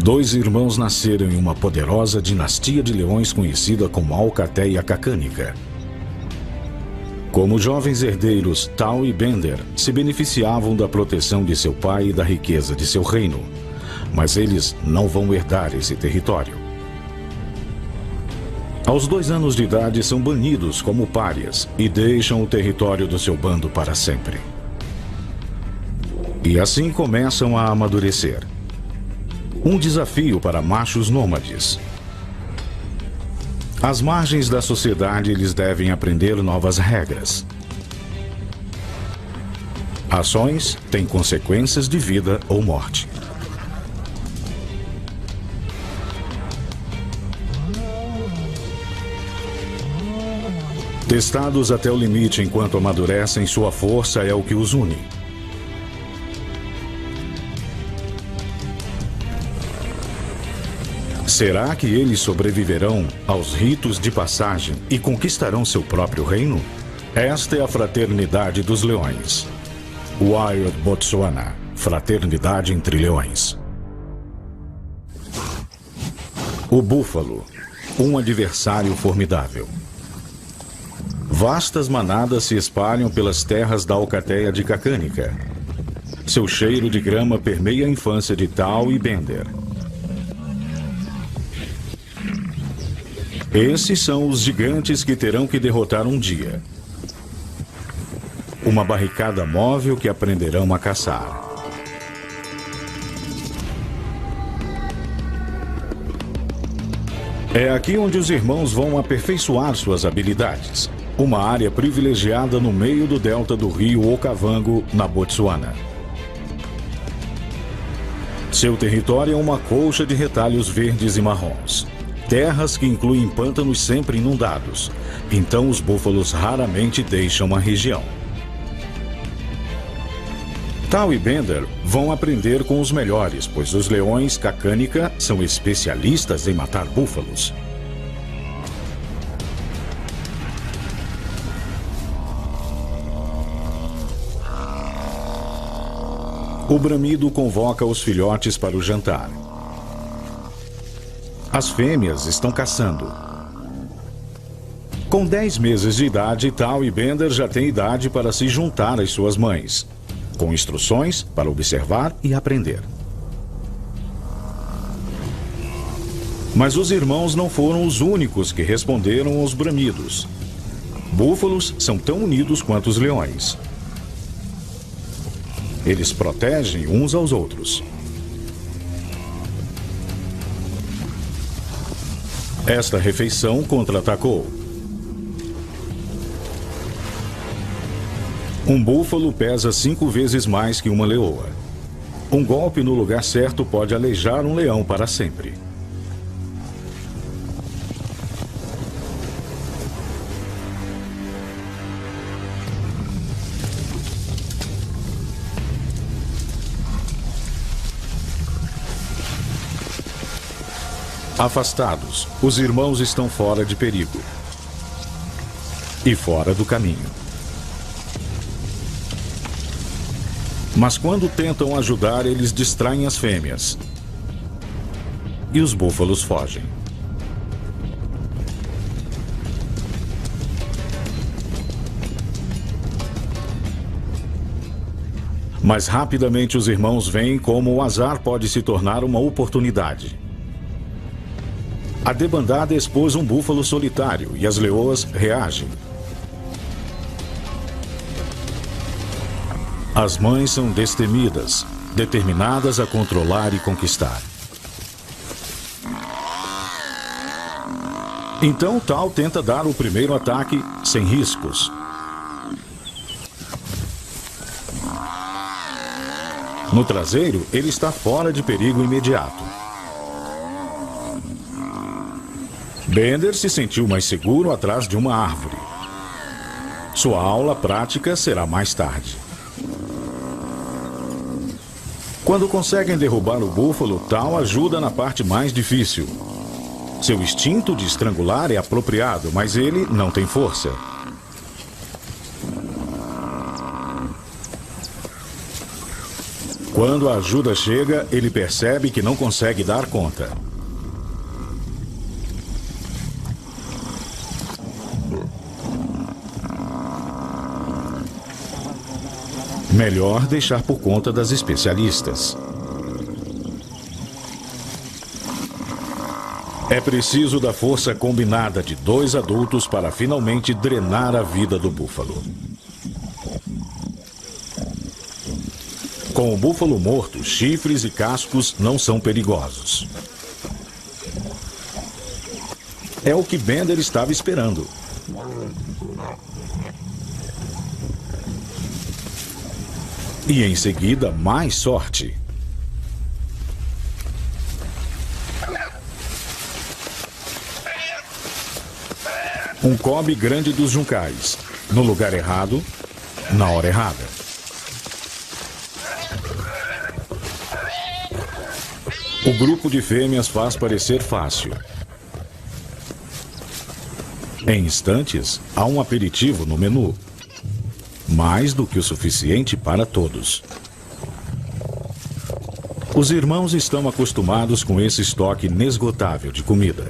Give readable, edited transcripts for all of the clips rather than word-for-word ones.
Dois irmãos nasceram em uma poderosa dinastia de leões conhecida como Alcateia Cacânica. Como jovens herdeiros, Tal e Bender se beneficiavam da proteção de seu pai e da riqueza de seu reino, mas eles não vão herdar esse território. Aos 2 anos de idade, são banidos como párias e deixam o território do seu bando para sempre. E assim começam a amadurecer. Um desafio para machos nômades. Às margens da sociedade, eles devem aprender novas regras. Ações têm consequências de vida ou morte. Testados até o limite enquanto amadurecem, sua força é o que os une. Será que eles sobreviverão aos ritos de passagem e conquistarão seu próprio reino? Esta é a fraternidade dos leões. Wild Botswana, fraternidade entre leões. O búfalo, um adversário formidável. Vastas manadas se espalham pelas terras da Alcateia de Cacânica. Seu cheiro de grama permeia a infância de Tal e Bender. Esses são os gigantes que terão que derrotar um dia. Uma barricada móvel que aprenderão a caçar. É aqui onde os irmãos vão aperfeiçoar suas habilidades. Uma área privilegiada no meio do delta do rio Okavango, na Botsuana. Seu território é uma colcha de retalhos verdes e marrons. Terras que incluem pântanos sempre inundados. Então os búfalos raramente deixam a região. Tal e Bender vão aprender com os melhores, pois os leões Cacânica são especialistas em matar búfalos. O bramido convoca os filhotes para o jantar. As fêmeas estão caçando. Com 10 meses de idade, Tal e Bender já têm idade para se juntar às suas mães, com instruções para observar e aprender. Mas os irmãos não foram os únicos que responderam aos bramidos. Búfalos são tão unidos quanto os leões. Eles protegem uns aos outros. Esta refeição contra-atacou. Um búfalo pesa 5 vezes mais que uma leoa. Um golpe no lugar certo pode aleijar um leão para sempre. Afastados, os irmãos estão fora de perigo e fora do caminho. Mas quando tentam ajudar, eles distraem as fêmeas. E os búfalos fogem. Mas rapidamente os irmãos veem como o azar pode se tornar uma oportunidade. A debandada expôs um búfalo solitário e as leoas reagem. As mães são destemidas, determinadas a controlar e conquistar. Então Tal tenta dar o primeiro ataque sem riscos. No traseiro, ele está fora de perigo imediato. Bender se sentiu mais seguro atrás de uma árvore. Sua aula prática será mais tarde. Quando conseguem derrubar o búfalo, Tal ajuda na parte mais difícil. Seu instinto de estrangular é apropriado, mas ele não tem força. Quando a ajuda chega, ele percebe que não consegue dar conta. Melhor deixar por conta das especialistas. É preciso da força combinada de 2 adultos para finalmente drenar a vida do búfalo. Com o búfalo morto, chifres e cascos não são perigosos. É o que Bender estava esperando. E em seguida, mais sorte. Um cobre grande dos juncais, no lugar errado, na hora errada. O grupo de fêmeas faz parecer fácil. Em instantes, há um aperitivo no menu. Mais do que o suficiente para todos. Os irmãos estão acostumados com esse estoque inesgotável de comida.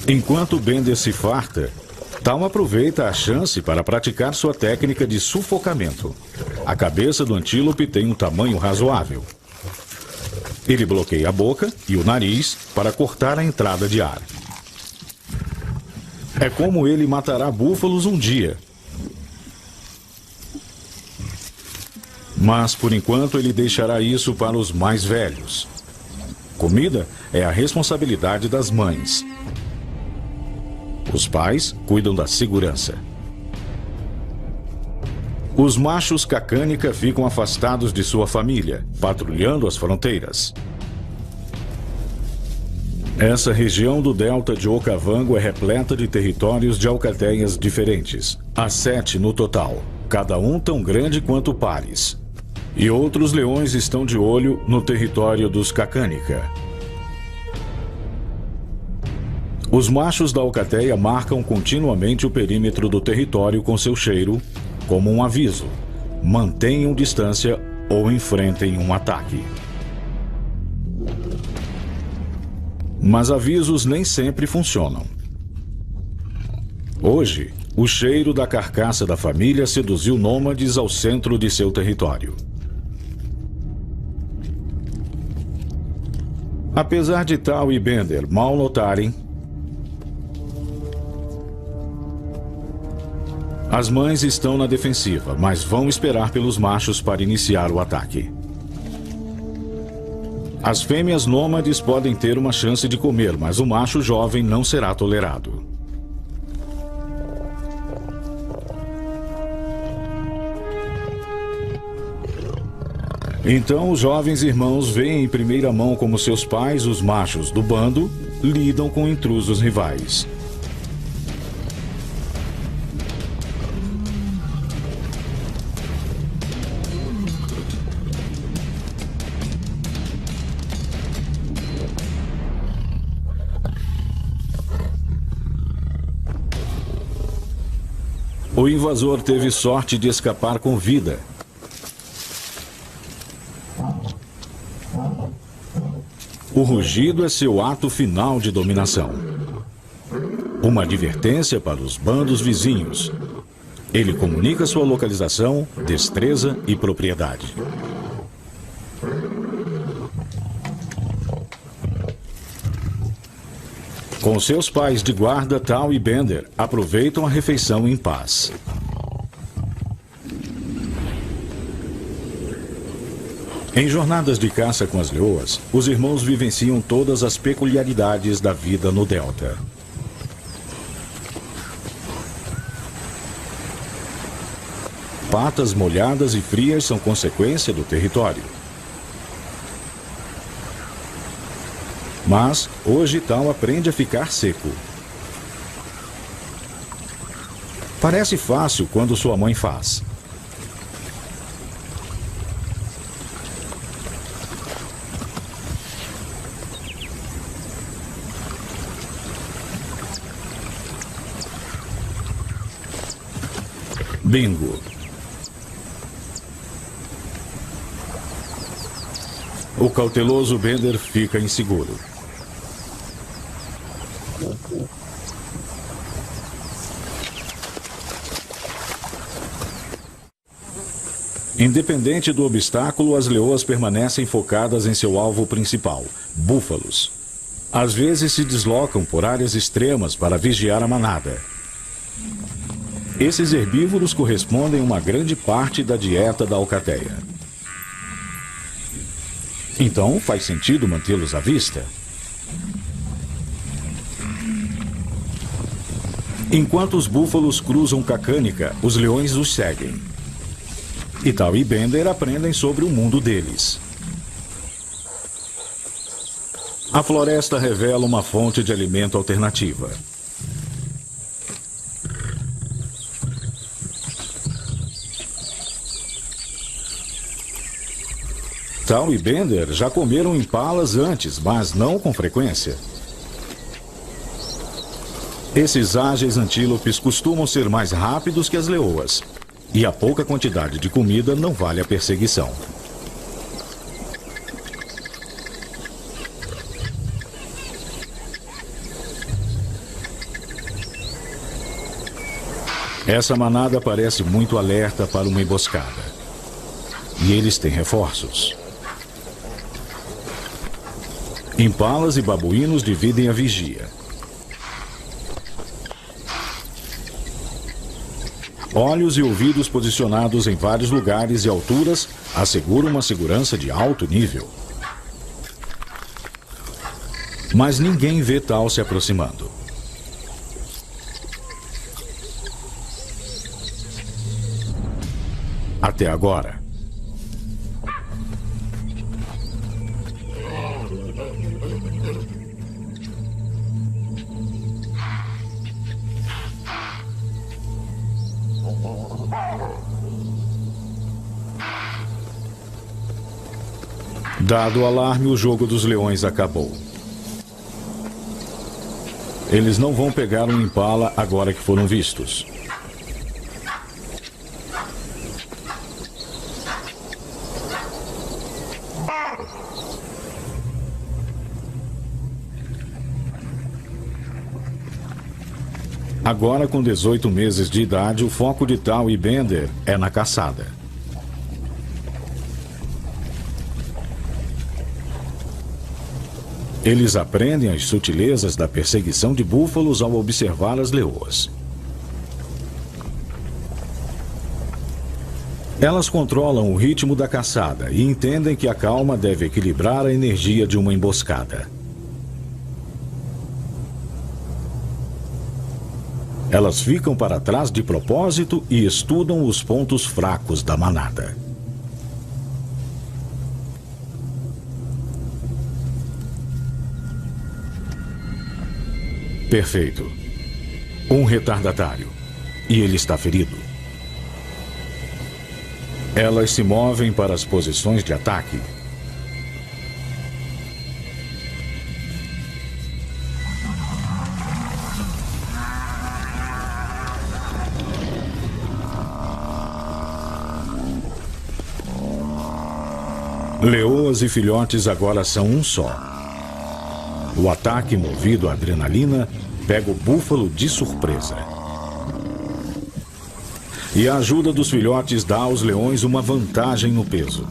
Enquanto Bender se farta, Tal aproveita a chance para praticar sua técnica de sufocamento. A cabeça do antílope tem um tamanho razoável. Ele bloqueia a boca e o nariz para cortar a entrada de ar. É como ele matará búfalos um dia. Mas, por enquanto, ele deixará isso para os mais velhos. Comida é a responsabilidade das mães. Os pais cuidam da segurança. Os machos cacânica ficam afastados de sua família, patrulhando as fronteiras. Essa região do delta de Okavango é repleta de territórios de alcateias diferentes. Há 7 no total, cada um tão grande quanto pares. E outros leões estão de olho no território dos cacânica. Os machos da alcateia marcam continuamente o perímetro do território com seu cheiro, como um aviso. Mantenham distância ou enfrentem um ataque. Mas avisos nem sempre funcionam. Hoje, o cheiro da carcaça da família seduziu nômades ao centro de seu território. Apesar de Tal e Bender mal notarem, as mães estão na defensiva, mas vão esperar pelos machos para iniciar o ataque. As fêmeas nômades podem ter uma chance de comer, mas o macho jovem não será tolerado. Então, os jovens irmãos veem em primeira mão como seus pais, os machos do bando, lidam com intrusos rivais. O invasor teve sorte de escapar com vida. O rugido é seu ato final de dominação. Uma advertência para os bandos vizinhos. Ele comunica sua localização, destreza e propriedade. Com seus pais de guarda, Tal e Bender aproveitam a refeição em paz. Em jornadas de caça com as leoas, os irmãos vivenciam todas as peculiaridades da vida no delta. Patas molhadas e frias são consequência do território. Mas, hoje Tal aprende a ficar seco. Parece fácil quando sua mãe faz. Bingo. O cauteloso Bender fica inseguro. Independente do obstáculo, as leoas permanecem focadas em seu alvo principal, búfalos. Às vezes se deslocam por áreas extremas para vigiar a manada. Esses herbívoros correspondem a uma grande parte da dieta da alcateia. Então, faz sentido mantê-los à vista. Enquanto os búfalos cruzam Cacânica, os leões os seguem. E Tal e Bender aprendem sobre o mundo deles. A floresta revela uma fonte de alimento alternativa. Tal e Bender já comeram impalas antes, mas não com frequência. Esses ágeis antílopes costumam ser mais rápidos que as leoas. E a pouca quantidade de comida não vale a perseguição. Essa manada parece muito alerta para uma emboscada. E eles têm reforços. Impalas e babuínos dividem a vigia. Olhos e ouvidos posicionados em vários lugares e alturas asseguram uma segurança de alto nível. Mas ninguém vê Tal se aproximando. Até agora. Dado o alarme, o jogo dos leões acabou. Eles não vão pegar um impala agora que foram vistos. Agora, com 18 meses de idade, o foco de Tal e Bender é na caçada. Eles aprendem as sutilezas da perseguição de búfalos ao observar as leoas. Elas controlam o ritmo da caçada e entendem que a calma deve equilibrar a energia de uma emboscada. Elas ficam para trás de propósito e estudam os pontos fracos da manada. Perfeito. Um retardatário. E ele está ferido. Elas se movem para as posições de ataque. Leoas e filhotes agora são um só. O ataque movido à adrenalina pega o búfalo de surpresa. E a ajuda dos filhotes dá aos leões uma vantagem no peso.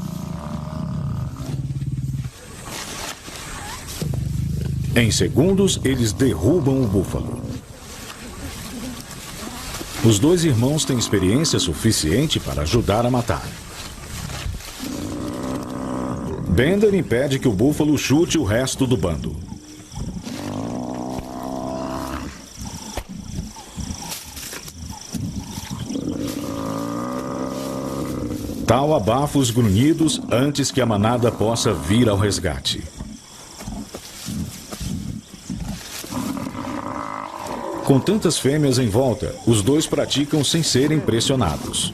Em segundos, eles derrubam o búfalo. Os dois irmãos têm experiência suficiente para ajudar a matar. Bender impede que o búfalo chute o resto do bando. Tal abafa os grunhidos antes que a manada possa vir ao resgate. Com tantas fêmeas em volta, os dois praticam sem serem pressionados.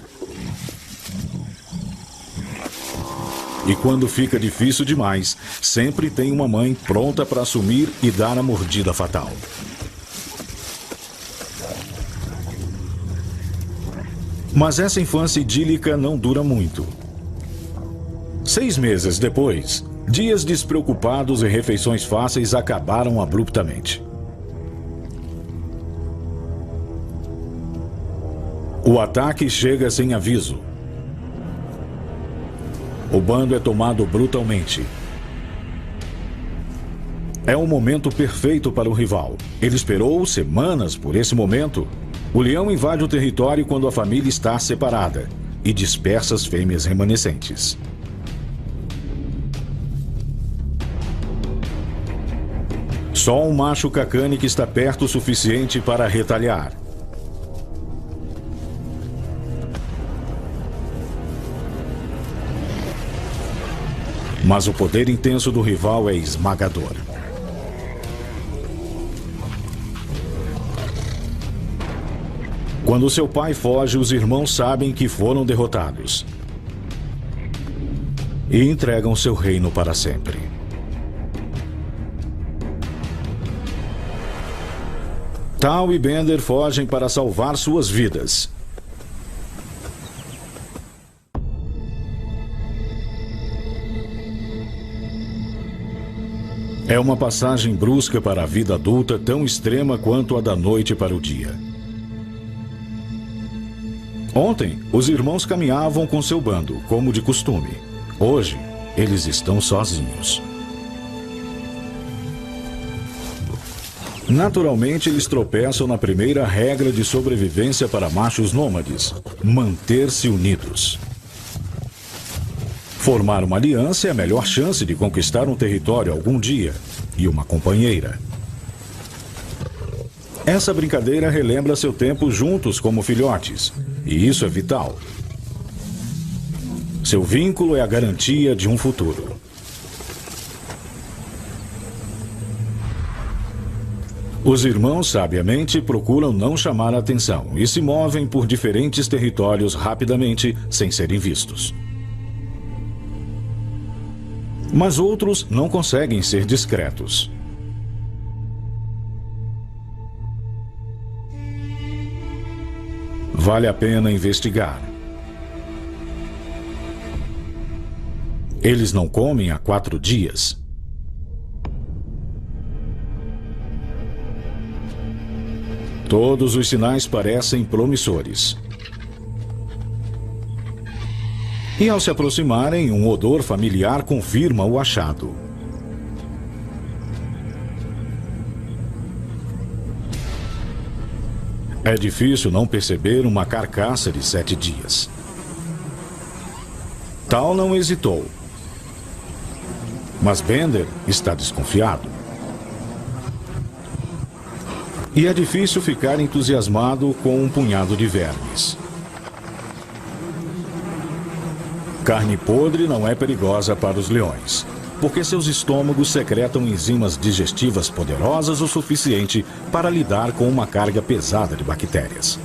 E quando fica difícil demais, sempre tem uma mãe pronta para assumir e dar a mordida fatal. Mas essa infância idílica não dura muito. 6 meses depois, dias despreocupados e refeições fáceis acabaram abruptamente. O ataque chega sem aviso. O bando é tomado brutalmente. É um momento perfeito para o rival. Ele esperou semanas por esse momento. O leão invade o território quando a família está separada e dispersa as fêmeas remanescentes. Só um macho cacane está perto o suficiente para retaliar. Mas o poder intenso do rival é esmagador. Quando seu pai foge, os irmãos sabem que foram derrotados e entregam seu reino para sempre. Tal e Bender fogem para salvar suas vidas. É uma passagem brusca para a vida adulta, tão extrema quanto a da noite para o dia. Ontem, os irmãos caminhavam com seu bando, como de costume. Hoje, eles estão sozinhos. Naturalmente, eles tropeçam na primeira regra de sobrevivência para machos nômades: manter-se unidos. Formar uma aliança é a melhor chance de conquistar um território algum dia, e uma companheira. Essa brincadeira relembra seu tempo juntos como filhotes, e isso é vital. Seu vínculo é a garantia de um futuro. Os irmãos, sabiamente, procuram não chamar a atenção e se movem por diferentes territórios rapidamente, sem serem vistos. Mas outros não conseguem ser discretos. Vale a pena investigar. Eles não comem há 4 dias. Todos os sinais parecem promissores. E ao se aproximarem, um odor familiar confirma o achado. É difícil não perceber uma carcaça de 7 dias. Tal não hesitou. Mas Bender está desconfiado. E é difícil ficar entusiasmado com um punhado de vermes. Carne podre não é perigosa para os leões, porque seus estômagos secretam enzimas digestivas poderosas o suficiente para lidar com uma carga pesada de bactérias.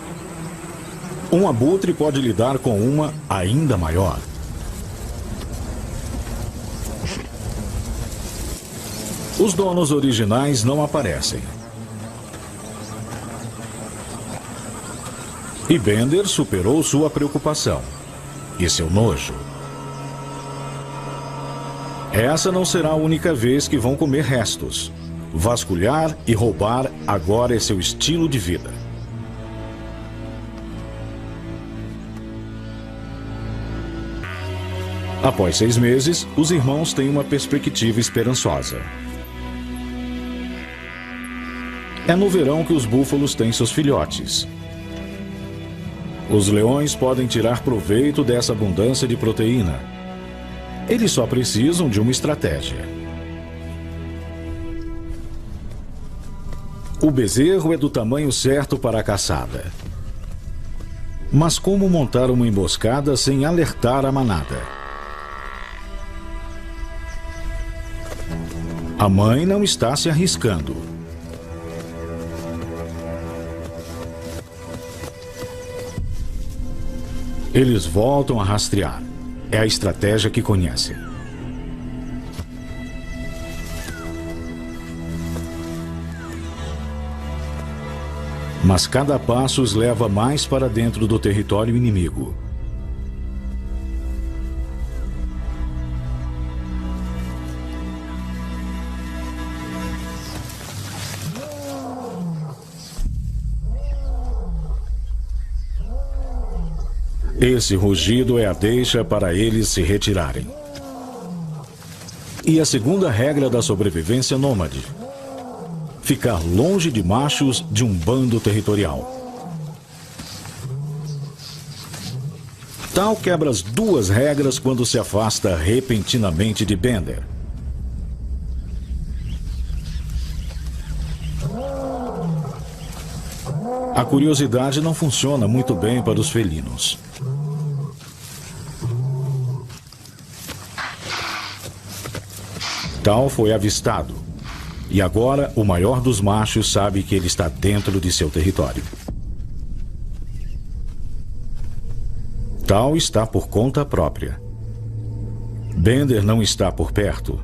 Um abutre pode lidar com uma ainda maior. Os donos originais não aparecem. E Bender superou sua preocupação e seu nojo. Essa não será a única vez que vão comer restos. Vasculhar e roubar agora é seu estilo de vida. Após 6 meses, os irmãos têm uma perspectiva esperançosa. É no verão que os búfalos têm seus filhotes. Os leões podem tirar proveito dessa abundância de proteína. Eles só precisam de uma estratégia. O bezerro é do tamanho certo para a caçada. Mas como montar uma emboscada sem alertar a manada? A mãe não está se arriscando. Eles voltam a rastrear. É a estratégia que conhecem. Mas cada passo os leva mais para dentro do território inimigo. Esse rugido é a deixa para eles se retirarem. E a segunda regra da sobrevivência nômade: ficar longe de machos de um bando territorial. Tal quebra as duas regras quando se afasta repentinamente de Bender. A curiosidade não funciona muito bem para os felinos. Tal foi avistado. E agora o maior dos machos sabe que ele está dentro de seu território. Tal está por conta própria. Bender não está por perto.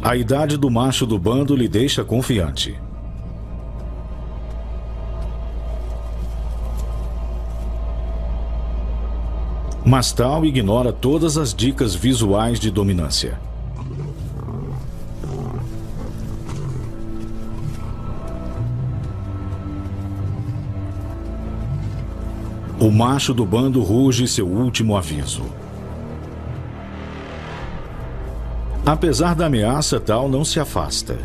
A idade do macho do bando lhe deixa confiante. Mas Tal ignora todas as dicas visuais de dominância. O macho do bando ruge seu último aviso. Apesar da ameaça, Tal não se afasta.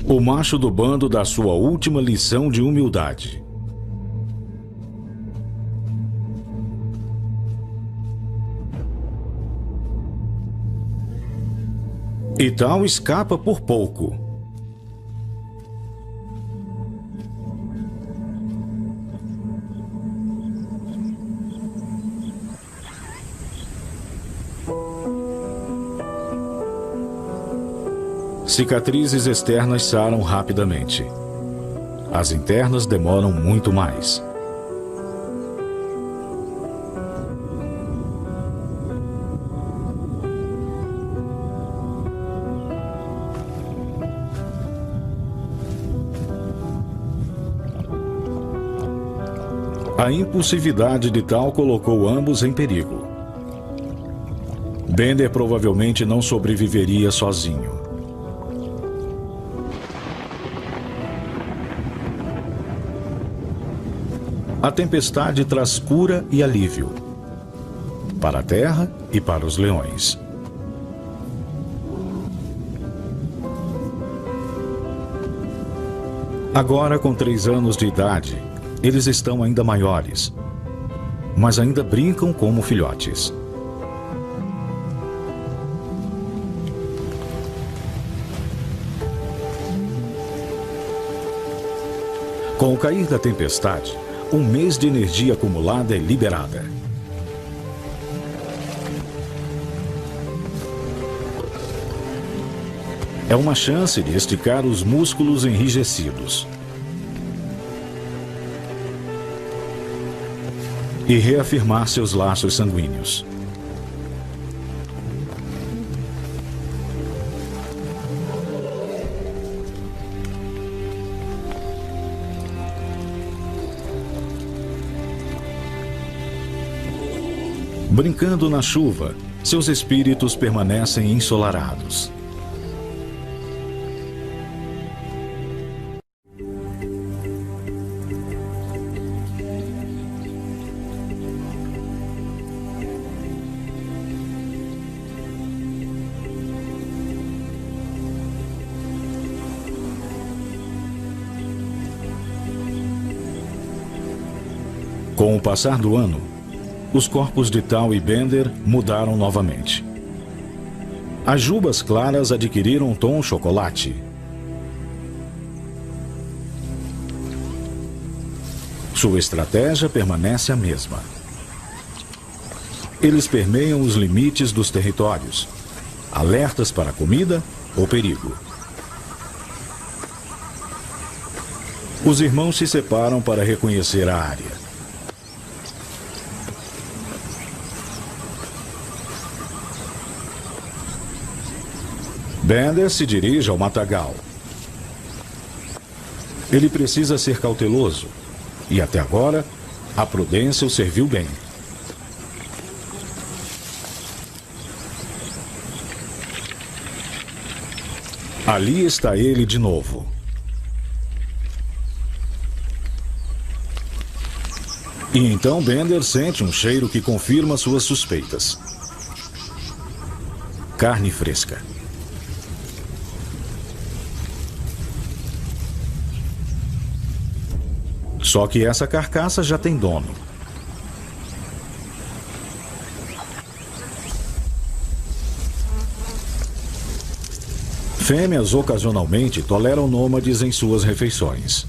O macho do bando dá sua última lição de humildade. E Tal escapa por pouco. Cicatrizes externas saram rapidamente. As internas demoram muito mais. A impulsividade de Tal colocou ambos em perigo. Bender provavelmente não sobreviveria sozinho. A tempestade traz cura e alívio para a terra e para os leões. Agora, com 3 anos de idade, eles estão ainda maiores, mas ainda brincam como filhotes. Com o cair da tempestade, um mês de energia acumulada é liberada. É uma chance de esticar os músculos enrijecidos e reafirmar seus laços sanguíneos. Brincando na chuva, seus espíritos permanecem ensolarados. Com o passar do ano, os corpos de Tal e Bender mudaram novamente. As jubas claras adquiriram um tom chocolate. Sua estratégia permanece a mesma. Eles permeiam os limites dos territórios, alertas para comida ou perigo. Os irmãos se separam para reconhecer a área. Bender se dirige ao matagal. Ele precisa ser cauteloso, e até agora, a prudência o serviu bem. Ali está ele de novo. E então Bender sente um cheiro que confirma suas suspeitas. Carne fresca. Só que essa carcaça já tem dono. Fêmeas ocasionalmente toleram nômades em suas refeições.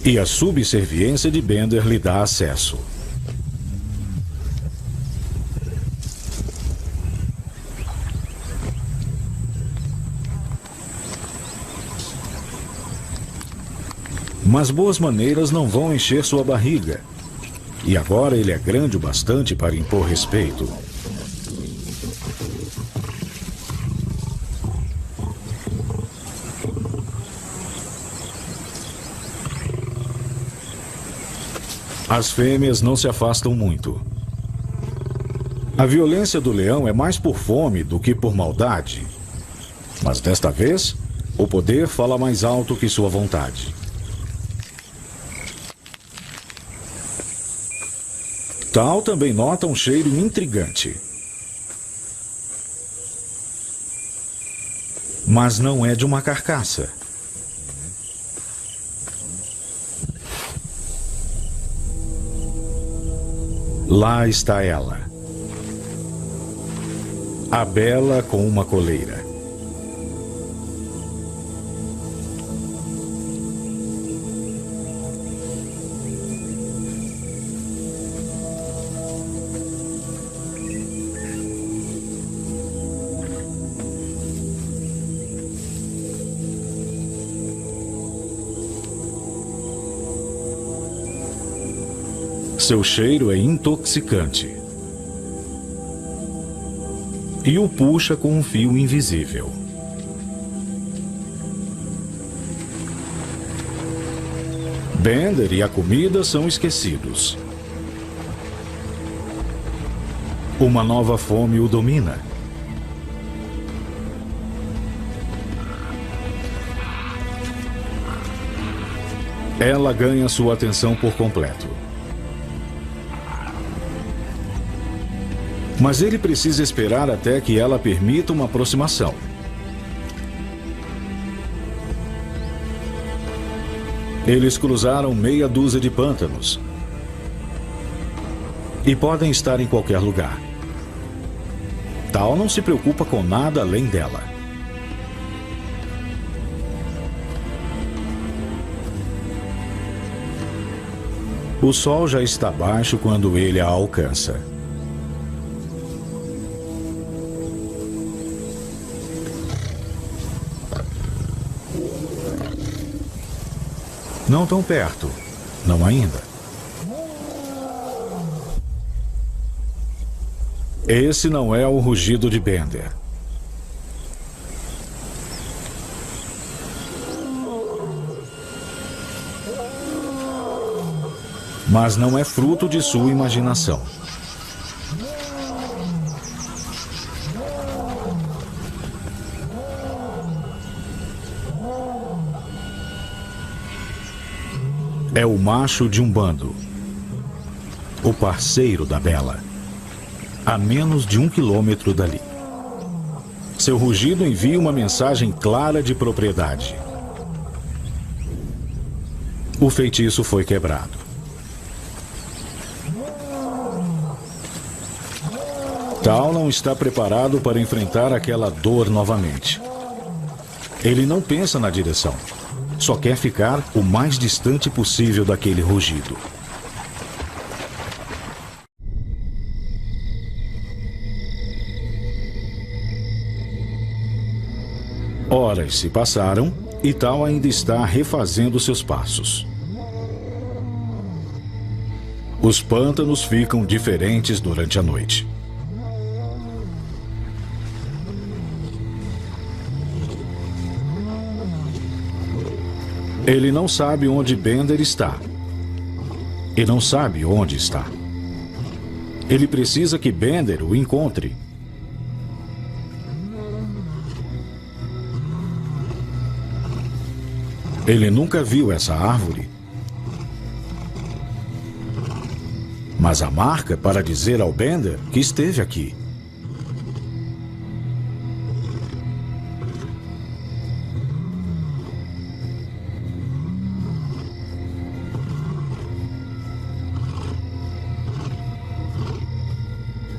E a subserviência de Bender lhe dá acesso. Mas boas maneiras não vão encher sua barriga. E agora ele é grande o bastante para impor respeito. As fêmeas não se afastam muito. A violência do leão é mais por fome do que por maldade. Mas desta vez, o poder fala mais alto que sua vontade. Tal também nota um cheiro intrigante. Mas não é de uma carcaça. Lá está ela. A bela com uma coleira. Seu cheiro é intoxicante. E o puxa com um fio invisível. Bender e a comida são esquecidos. Uma nova fome o domina. Ela ganha sua atenção por completo. Mas ele precisa esperar até que ela permita uma aproximação. Eles cruzaram meia dúzia de pântanos. E podem estar em qualquer lugar. Tal não se preocupa com nada além dela. O sol já está baixo quando ele a alcança. Não tão perto. Não ainda. Esse não é o rugido de Bender. Mas não é fruto de sua imaginação. É o macho de um bando. O parceiro da bela. A menos de 1 quilômetro dali. Seu rugido envia uma mensagem clara de propriedade. O feitiço foi quebrado. Tal não está preparado para enfrentar aquela dor novamente. Ele não pensa na direção. Só quer ficar o mais distante possível daquele rugido. Horas se passaram e Tal ainda está refazendo seus passos. Os pântanos ficam diferentes durante a noite. Ele não sabe onde Bender está. E não sabe onde está. Ele precisa que Bender o encontre. Ele nunca viu essa árvore. Mas a marca é para dizer ao Bender que esteve aqui.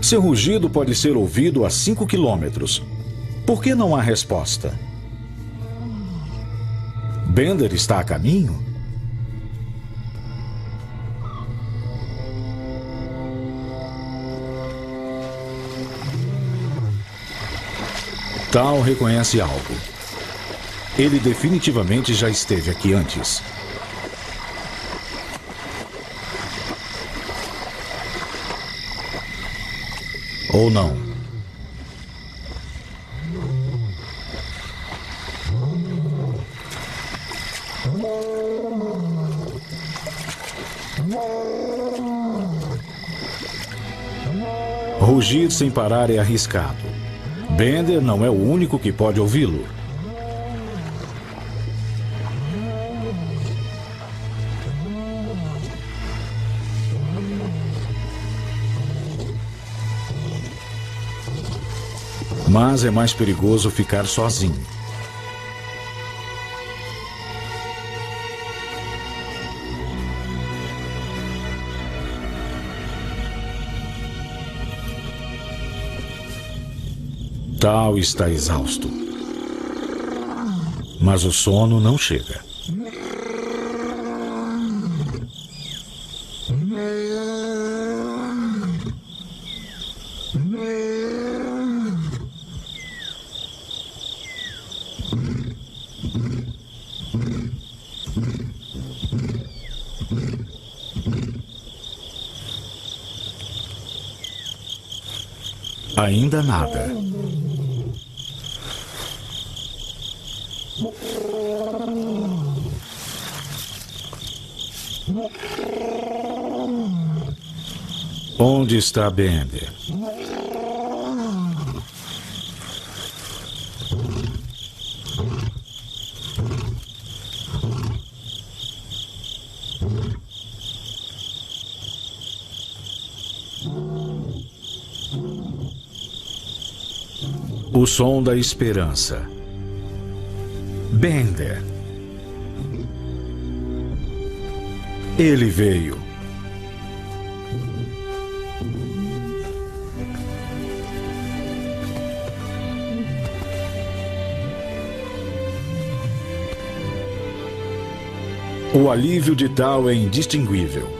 Seu rugido pode ser ouvido a 5 quilômetros. Por que não há resposta? Bender está a caminho? Tal reconhece algo. Ele definitivamente já esteve aqui antes. Ou não? Rugir sem parar é arriscado. Bender não é o único que pode ouvi-lo. Mas é mais perigoso ficar sozinho. Tal está exausto. Mas o sono não chega. Ainda nada. Onde está Bender? O som da esperança. Bender. Ele veio. O alívio de Tal é indistinguível.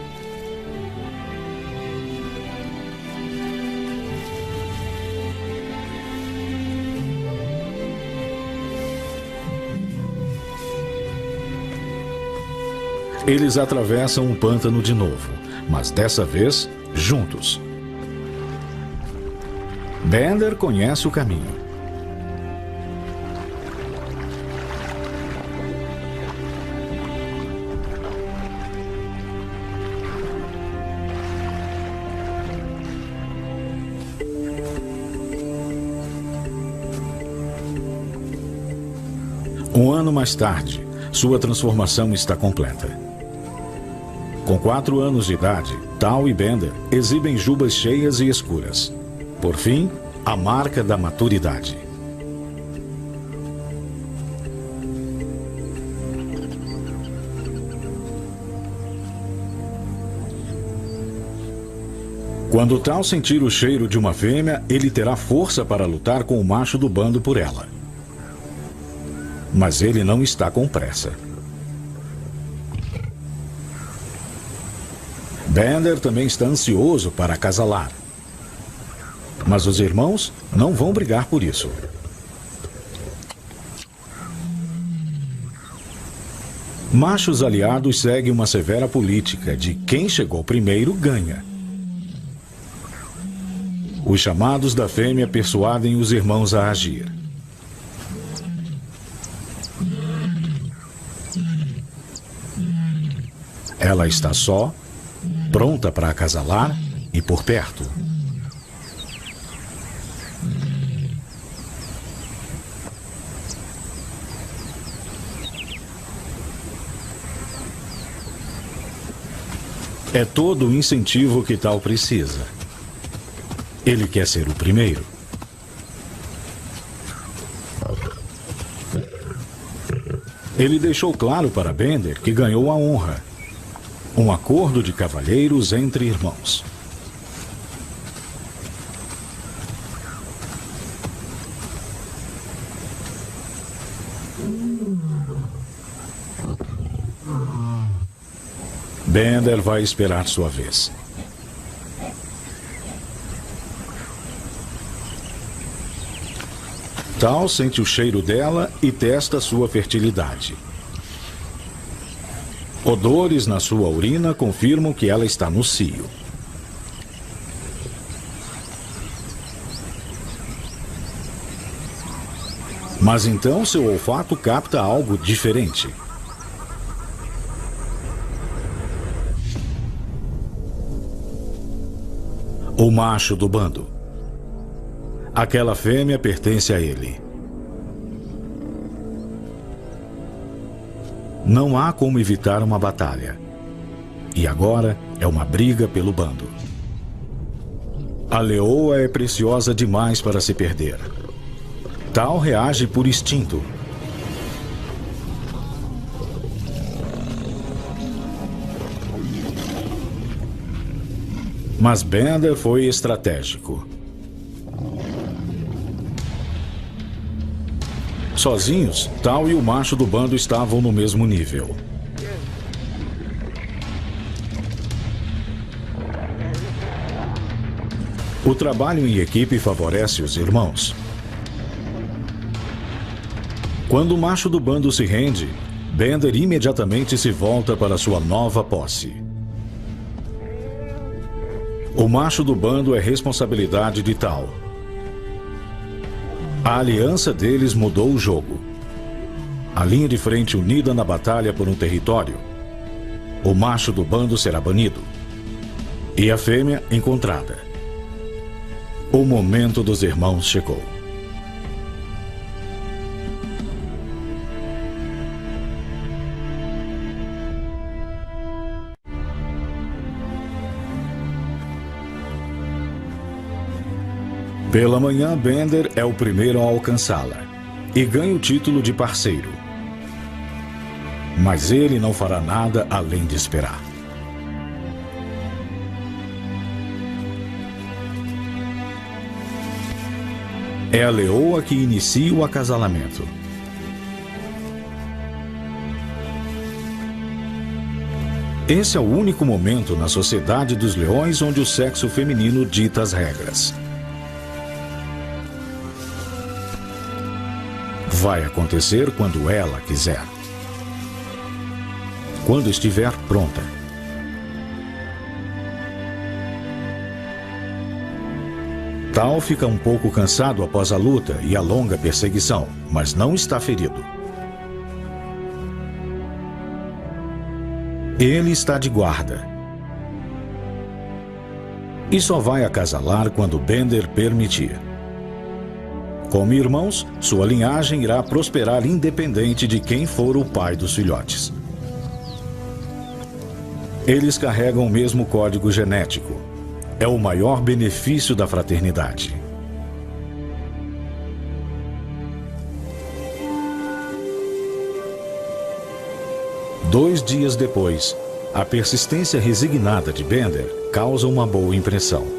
Eles atravessam um pântano de novo, mas dessa vez, juntos. Bender conhece o caminho. Um ano mais tarde, sua transformação está completa. Com 4 anos de idade, Tal e Bender exibem jubas cheias e escuras. Por fim, a marca da maturidade. Quando Tal sentir o cheiro de uma fêmea, ele terá força para lutar com o macho do bando por ela. Mas ele não está com pressa. Bender também está ansioso para acasalar. Mas os irmãos não vão brigar por isso. Machos aliados seguem uma severa política de quem chegou primeiro ganha. Os chamados da fêmea persuadem os irmãos a agir. Ela está só, pronta para acasalar e por perto. É todo o incentivo que tal precisa. Ele quer ser o primeiro. Ele deixou claro para Bender que ganhou a honra. Um acordo de cavalheiros entre irmãos. Bender vai esperar sua vez. Tal sente o cheiro dela e testa sua fertilidade. Odores na sua urina confirmam que ela está no cio. Mas então seu olfato capta algo diferente. O macho do bando. Aquela fêmea pertence a ele. Não há como evitar uma batalha. E agora é uma briga pelo bando. A leoa é preciosa demais para se perder. Tal reage por instinto. Mas Bender foi estratégico. Sozinhos, Tal e o macho do bando estavam no mesmo nível. O trabalho em equipe favorece os irmãos. Quando o macho do bando se rende, Bender imediatamente se volta para sua nova posse. O macho do bando é responsabilidade de Tal. A aliança deles mudou o jogo. A linha de frente unida na batalha por um território. O macho do bando será banido. E a fêmea encontrada. O momento dos irmãos chegou. Pela manhã, Bender é o primeiro a alcançá-la e ganha o título de parceiro. Mas ele não fará nada além de esperar. É a leoa que inicia o acasalamento. Esse é o único momento na sociedade dos leões onde o sexo feminino dita as regras. Vai acontecer quando ela quiser. Quando estiver pronta. Tal fica um pouco cansado após a luta e a longa perseguição, mas não está ferido. Ele está de guarda. E só vai acasalar quando Bender permitir. Como irmãos, sua linhagem irá prosperar independente de quem for o pai dos filhotes. Eles carregam o mesmo código genético. É o maior benefício da fraternidade. Dois dias depois, a persistência resignada de Bender causa uma boa impressão.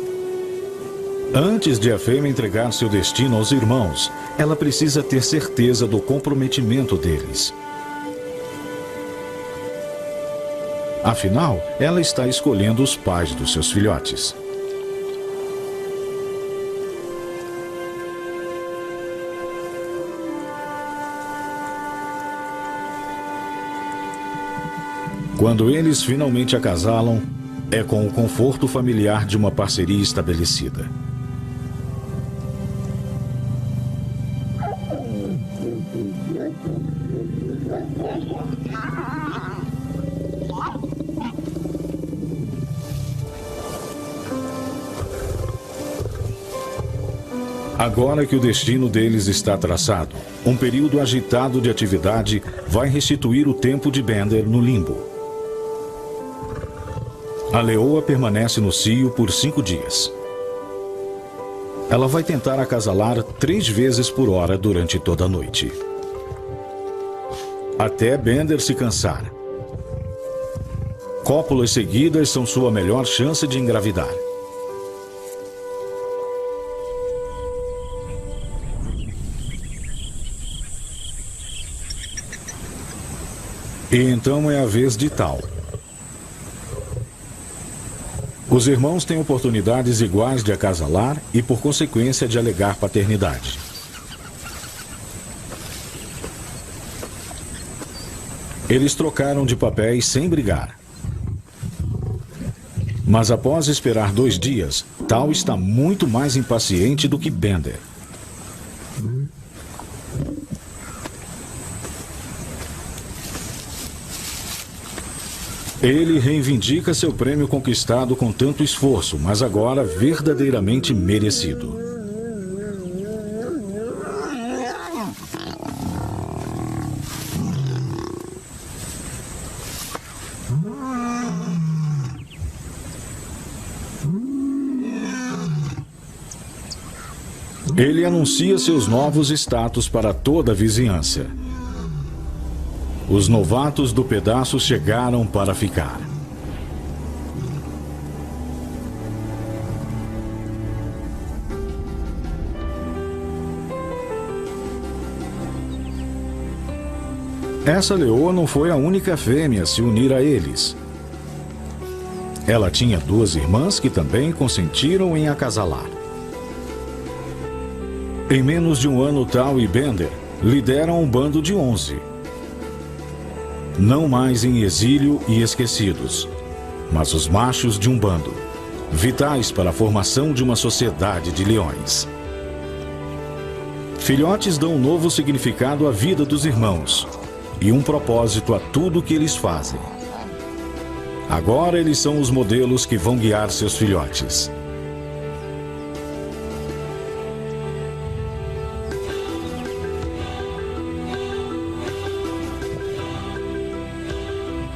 Antes de a fêmea entregar seu destino aos irmãos, ela precisa ter certeza do comprometimento deles. Afinal, ela está escolhendo os pais dos seus filhotes. Quando eles finalmente acasalam, é com o conforto familiar de uma parceria estabelecida. Agora que o destino deles está traçado, um período agitado de atividade vai restituir o tempo de Bender no limbo. A leoa permanece no cio por 5 dias. Ela vai tentar acasalar 3 vezes por hora durante toda a noite. Até Bender se cansar. Cópulas seguidas são sua melhor chance de engravidar. E então é a vez de Tal. Os irmãos têm oportunidades iguais de acasalar e, por consequência, de alegar paternidade. Eles trocaram de papéis sem brigar. Mas após esperar 2 dias, Tal está muito mais impaciente do que Bender. Ele reivindica seu prêmio conquistado com tanto esforço, mas agora verdadeiramente merecido. Ele anuncia seus novos status para toda a vizinhança. Os novatos do pedaço chegaram para ficar. Essa leoa não foi a única fêmea a se unir a eles. Ela tinha 2 irmãs que também consentiram em acasalar. Em menos de um ano, Tal e Bender lideram um bando de 11. Não mais em exílio e esquecidos, mas os machos de um bando, vitais para a formação de uma sociedade de leões. Filhotes dão um novo significado à vida dos irmãos e um propósito a tudo que eles fazem. Agora eles são os modelos que vão guiar seus filhotes.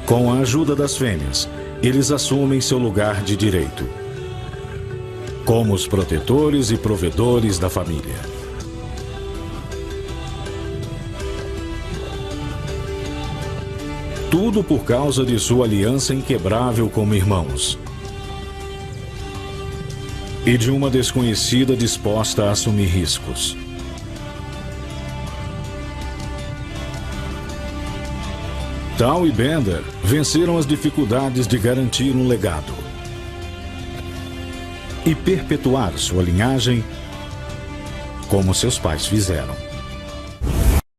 Com a ajuda das fêmeas, eles assumem seu lugar de direito, como os protetores e provedores da família. Tudo por causa de sua aliança inquebrável como irmãos. E de uma desconhecida disposta a assumir riscos. Tal e Bender venceram as dificuldades de garantir um legado e perpetuar sua linhagem como seus pais fizeram.